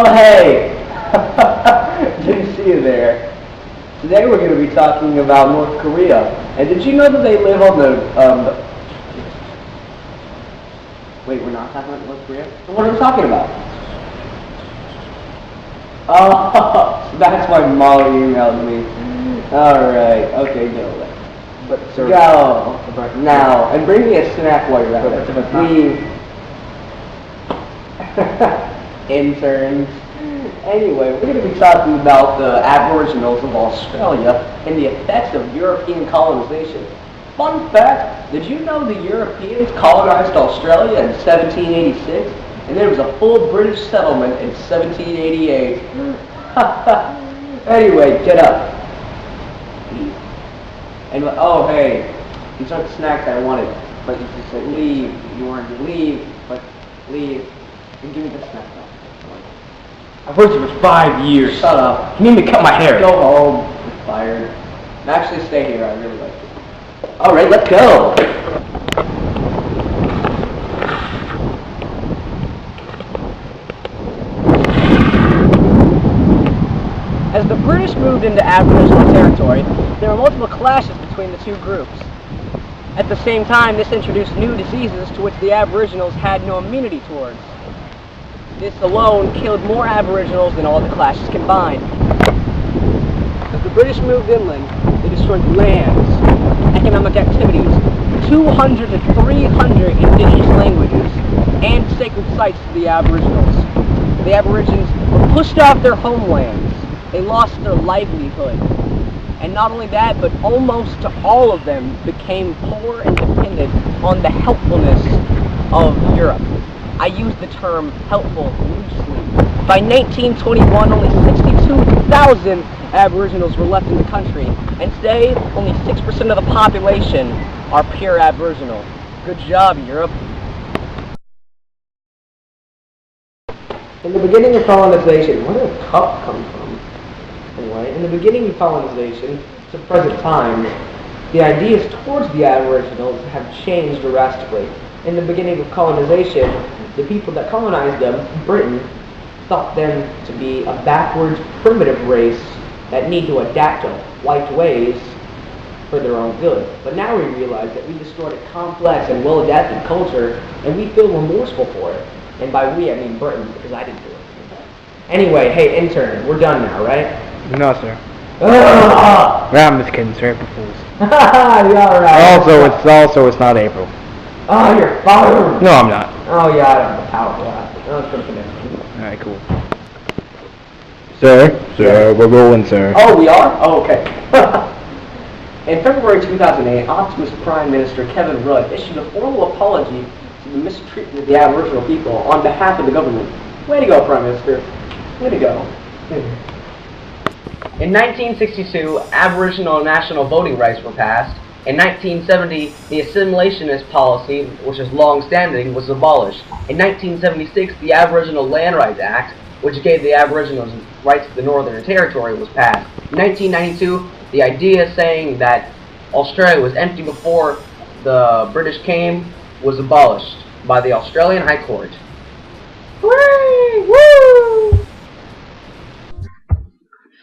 Oh, hey! Didn't see you there. Today we're going to be talking about North Korea. And did you know that they live on the, Wait, we're not talking about North Korea? So what are we talking about? Oh, that's why Molly emailed me. Alright, okay, go. But, sir, go! Now, and bring me a snack while you're at it. Interns. Anyway, we're going to be talking about the Aboriginals of Australia and the effects of European colonization. Fun fact, did you know the Europeans colonized Australia in 1786? And there was a full British settlement in 1788. Anyway, get up. Leave. And, oh hey, these aren't the snacks I wanted. But you just said leave. You wanted to leave, but leave. And give me the snack now. I've worked here for 5 years. Shut up. You need me to cut my hair. Go home. You're fired. Actually, stay here. I really like you. Alright, let's go. As the British moved into Aboriginal territory, there were multiple clashes between the two groups. At the same time, this introduced new diseases to which the Aboriginals had no immunity towards. This alone killed more Aboriginals than all the clashes combined. As the British moved inland, they destroyed lands, economic activities, 200 to 300 indigenous languages, and sacred sites to the Aboriginals. The Aborigines were pushed off their homelands. They lost their livelihood. And not only that, but almost all of them became poor and dependent on the helpfulness of Europe. I use the term helpful loosely. By 1921, only 62,000 Aboriginals were left in the country, and today, only 6% of the population are pure Aboriginal. Good job, Europe. In the beginning of colonization, where did cup come from? Anyway, in the beginning of colonization to present time, the ideas towards the Aboriginals have changed drastically. In the beginning of colonization, the people that colonized them, Britain, thought them to be a backwards, primitive race that need to adapt to white ways for their own good. But now we realize that we destroyed a complex and well-adapted culture, and we feel remorseful for it. And by we, I mean Britain, because I didn't do it. Anyway, hey, intern, we're done now, right? No, sir. Ugh! I'm just kidding, sir. April Fools. Yeah, alright. It's not April. Oh, you're fired! No, I'm not. Oh, yeah, I don't have the power for that. Let's go to the next one. Alright, cool. Sir, we're rolling, sir. Oh, we are? Oh, okay. In February 2008, Optimus Prime Minister Kevin Rudd issued a formal apology to the mistreatment of the Aboriginal people on behalf of the government. Way to go, Prime Minister. Way to go. In 1962, Aboriginal national voting rights were passed. In 1970, the assimilationist policy, which is long-standing, was abolished. In 1976, the Aboriginal Land Rights Act, which gave the Aboriginals rights to the Northern Territory, was passed. In 1992, the idea saying that Australia was empty before the British came was abolished by the Australian High Court. Hooray! Woo!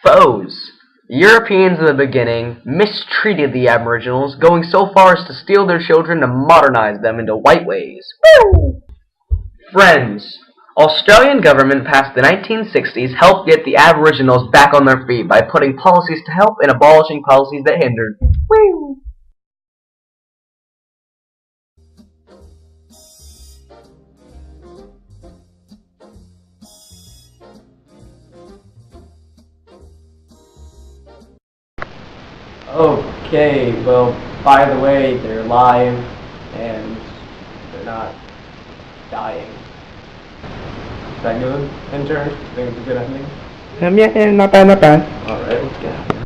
Foes. Europeans in the beginning mistreated the Aboriginals, going so far as to steal their children and modernize them into white ways. Woo! Friends. Australian government passed the 1960s helped get the Aboriginals back on their feet by putting policies to help and abolishing policies that hindered. Woo! Okay, well, by the way, they're live, and they're not dying. Is that good, intern? Think it's a good ending? Yeah, not bad, not bad. Alright, let's get out of here.